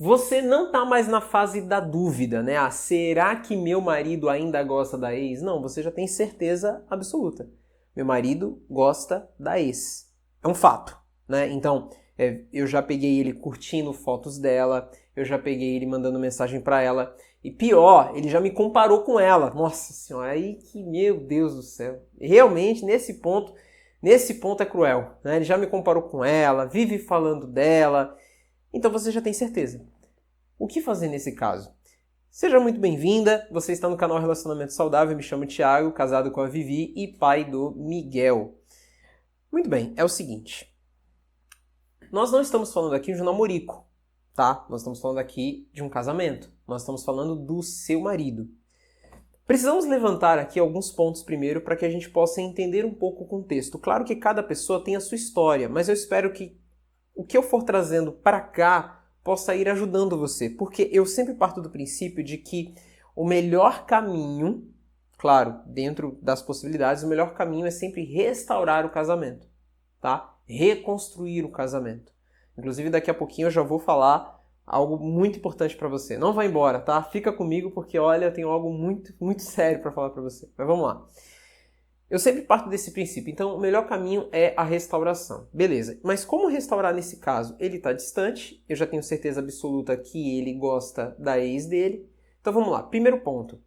Você não está mais na fase da dúvida, né? Ah, será que meu marido ainda gosta da ex? Não, você já tem certeza absoluta. Meu marido gosta da ex. É um fato, né? Então, eu já peguei ele curtindo fotos dela, eu já peguei ele mandando mensagem para ela. E pior, ele já me comparou com ela. Nossa senhora, aí que, meu Deus do céu. Realmente, nesse ponto é cruel, né? Ele já me comparou com ela, vive falando dela. Então você já tem certeza. O que fazer nesse caso? Seja muito bem-vinda, você está no canal Relacionamento Saudável, me chamo Thiago, casado com a Vivi e pai do Miguel. Muito bem, é o seguinte, nós não estamos falando aqui de um namorico, tá? Nós estamos falando aqui de um casamento, nós estamos falando do seu marido. Precisamos levantar aqui alguns pontos primeiro para que a gente possa entender um pouco o contexto. Claro que cada pessoa tem a sua história, mas eu espero que o que eu for trazendo para cá possa ir ajudando você, porque eu sempre parto do princípio de que o melhor caminho, claro, dentro das possibilidades, o melhor caminho é sempre restaurar o casamento, tá? Reconstruir o casamento. Inclusive, daqui a pouquinho eu já vou falar algo muito importante para você. Não vai embora, tá? Fica comigo porque, olha, eu tenho algo muito, muito sério para falar para você. Mas vamos lá. Eu sempre parto desse princípio, então o melhor caminho é a restauração. Beleza, mas como restaurar nesse caso? Ele está distante, eu já tenho certeza absoluta que ele gosta da ex dele. Então vamos lá, primeiro ponto.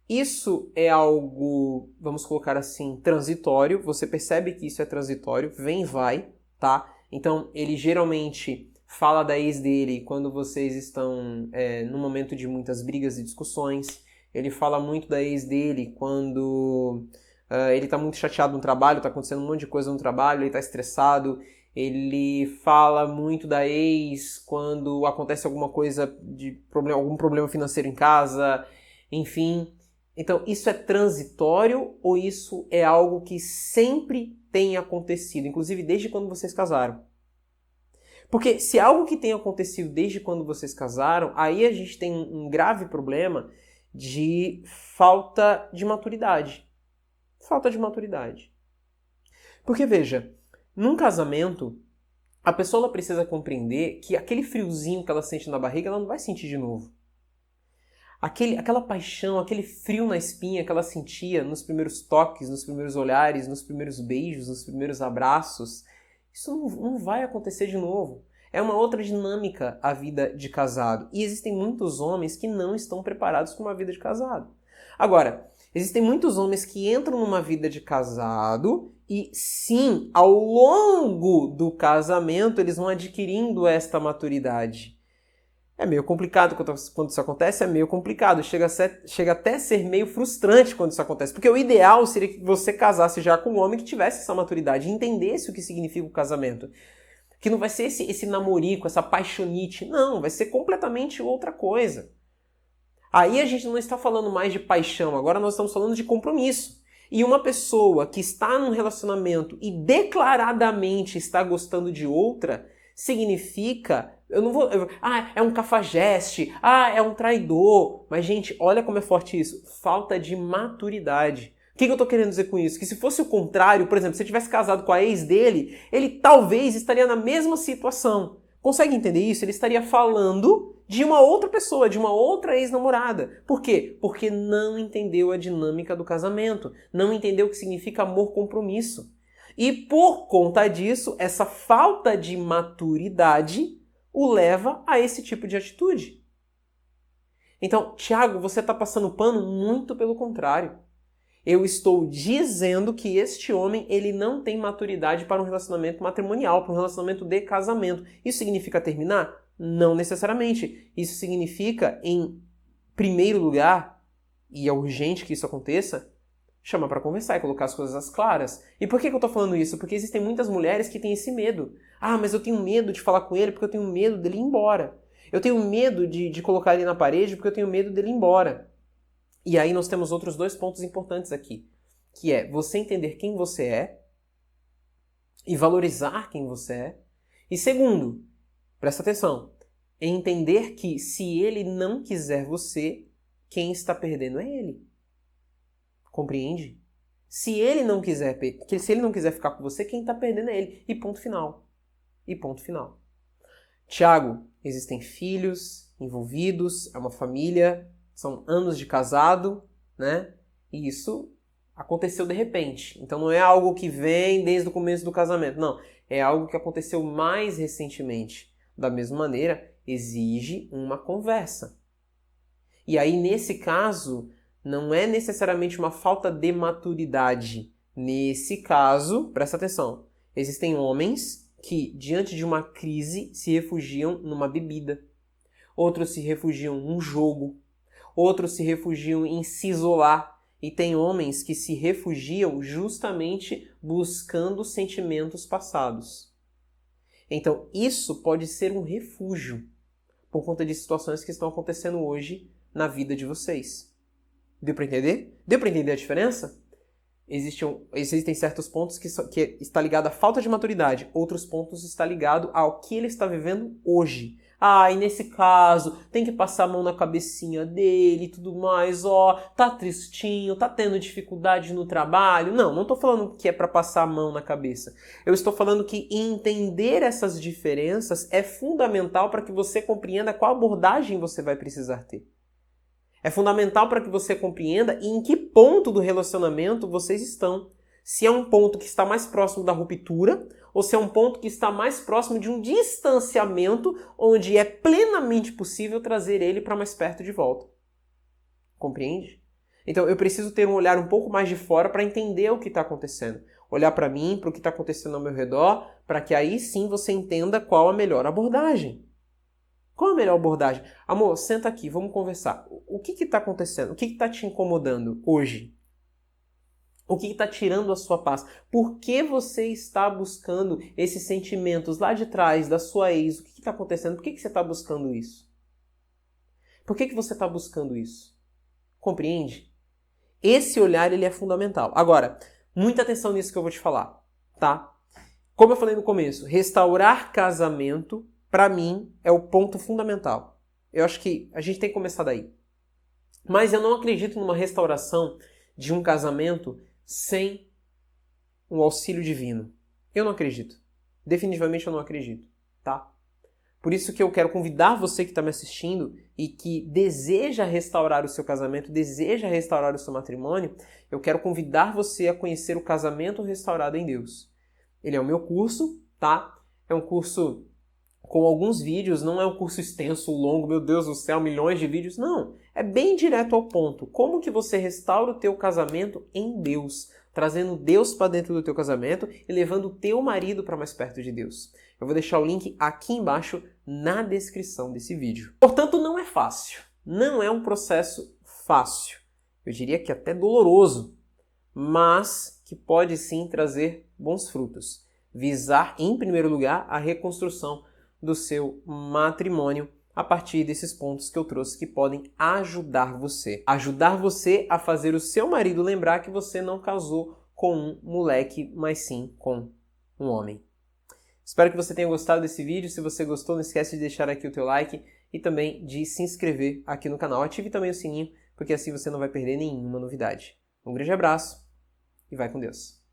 Isso é algo, vamos colocar assim, transitório. Você percebe que isso é transitório, vem e vai, tá? Então ele geralmente fala da ex dele quando vocês estão num momento de muitas brigas e discussões. Ele fala muito da ex dele quando ele tá muito chateado no trabalho, tá acontecendo um monte de coisa no trabalho, ele tá estressado. Ele fala muito da ex quando acontece alguma coisa algum problema financeiro em casa, enfim. Então, isso é transitório ou isso é algo que sempre tem acontecido, inclusive desde quando vocês casaram? Porque se é algo que tem acontecido desde quando vocês casaram, aí a gente tem um grave problema de falta de maturidade. Falta de maturidade. Porque, veja, num casamento, a pessoa ela precisa compreender que aquele friozinho que ela sente na barriga, ela não vai sentir de novo. Aquela paixão, aquele frio na espinha que ela sentia nos primeiros toques, nos primeiros olhares, nos primeiros beijos, nos primeiros abraços, isso não vai acontecer de novo. É uma outra dinâmica a vida de casado. E existem muitos homens que não estão preparados para uma vida de casado. Agora, existem muitos homens que entram numa vida de casado e, sim, ao longo do casamento, eles vão adquirindo esta maturidade. É meio complicado quando isso acontece, é meio complicado. Chega até a ser meio frustrante quando isso acontece. Porque o ideal seria que você casasse já com um homem que tivesse essa maturidade e entendesse o que significa o casamento. Que não vai ser esse namorico, essa paixonite. Não, vai ser completamente outra coisa. Aí a gente não está falando mais de paixão, agora nós estamos falando de compromisso. E uma pessoa que está num relacionamento e declaradamente está gostando de outra, significa, é um cafajeste, é um traidor. Mas, gente, olha como é forte isso. Falta de maturidade. O que eu estou querendo dizer com isso? Que se fosse o contrário, por exemplo, se ele tivesse casado com a ex dele, ele talvez estaria na mesma situação. Consegue entender isso? Ele estaria falando de uma outra pessoa, de uma outra ex-namorada. Por quê? Porque não entendeu a dinâmica do casamento, não entendeu o que significa amor-compromisso. E por conta disso, essa falta de maturidade o leva a esse tipo de atitude. Então, Thiago, você está passando pano? Muito pelo contrário. Eu estou dizendo que este homem ele não tem maturidade para um relacionamento matrimonial, para um relacionamento de casamento. Isso significa terminar? Não necessariamente. Isso significa, em primeiro lugar, e é urgente que isso aconteça, chamar para conversar e colocar as coisas às claras. E por que eu estou falando isso? Porque existem muitas mulheres que têm esse medo. Mas eu tenho medo de falar com ele porque eu tenho medo dele ir embora. Eu tenho medo de colocar ele na parede porque eu tenho medo dele ir embora. E aí nós temos outros dois pontos importantes aqui, que é você entender quem você é e valorizar quem você é. E segundo, presta atenção, entender que se ele não quiser você, quem está perdendo é ele. Compreende? Se ele não quiser ficar com você, quem está perdendo é ele. E ponto final. E ponto final. Tiago, existem filhos, envolvidos, é uma família, são anos de casado, né? E isso aconteceu de repente. Então não é algo que vem desde o começo do casamento, não. É algo que aconteceu mais recentemente. Da mesma maneira, exige uma conversa. E aí, nesse caso, não é necessariamente uma falta de maturidade. Nesse caso, presta atenção, existem homens que, diante de uma crise, se refugiam numa bebida. Outros se refugiam num jogo. Outros se refugiam em se isolar. E tem homens que se refugiam justamente buscando sentimentos passados. Então, isso pode ser um refúgio por conta de situações que estão acontecendo hoje na vida de vocês. Deu para entender? Deu para entender a diferença? Existem certos pontos que está ligado à falta de maturidade, outros pontos está ligado ao que ele está vivendo hoje. E nesse caso, tem que passar a mão na cabecinha dele e tudo mais, tá tristinho, tá tendo dificuldade no trabalho. Não estou falando que é para passar a mão na cabeça. Eu estou falando que entender essas diferenças é fundamental para que você compreenda qual abordagem você vai precisar ter. É fundamental para que você compreenda em que ponto do relacionamento vocês estão. Se é um ponto que está mais próximo da ruptura ou se é um ponto que está mais próximo de um distanciamento onde é plenamente possível trazer ele para mais perto de volta. Compreende? Então eu preciso ter um olhar um pouco mais de fora para entender o que está acontecendo. Olhar para mim, para o que está acontecendo ao meu redor, para que aí sim você entenda qual a melhor abordagem. Qual a melhor abordagem? Amor, senta aqui, vamos conversar. O que está acontecendo? O que está te incomodando hoje? O que está tirando a sua paz? Por que você está buscando esses sentimentos lá de trás da sua ex? O que está acontecendo? Por que você está buscando isso? Por que você está buscando isso? Compreende? Esse olhar ele é fundamental. Agora, muita atenção nisso que eu vou te falar, tá? Como eu falei no começo, restaurar casamento, para mim, é o ponto fundamental. Eu acho que a gente tem que começar daí. Mas eu não acredito numa restauração de um casamento sem um auxílio divino. Eu não acredito. Definitivamente eu não acredito, tá? Por isso que eu quero convidar você que está me assistindo e que deseja restaurar o seu casamento, deseja restaurar o seu matrimônio, eu quero convidar você a conhecer o Casamento Restaurado em Deus. Ele é o meu curso, tá? É um curso com alguns vídeos, não é um curso extenso, longo, meu Deus do céu, milhões de vídeos. Não, é bem direto ao ponto. Como que você restaura o teu casamento em Deus? Trazendo Deus para dentro do teu casamento e levando o teu marido para mais perto de Deus. Eu vou deixar o link aqui embaixo na descrição desse vídeo. Portanto, não é fácil. Não é um processo fácil. Eu diria que até doloroso, mas que pode sim trazer bons frutos. Visar, em primeiro lugar, a reconstrução do seu matrimônio a partir desses pontos que eu trouxe que podem ajudar você. Ajudar você a fazer o seu marido lembrar que você não casou com um moleque, mas sim com um homem. Espero que você tenha gostado desse vídeo. Se você gostou, não esquece de deixar aqui o teu like e também de se inscrever aqui no canal. Ative também o sininho, porque assim você não vai perder nenhuma novidade. Um grande abraço e vai com Deus.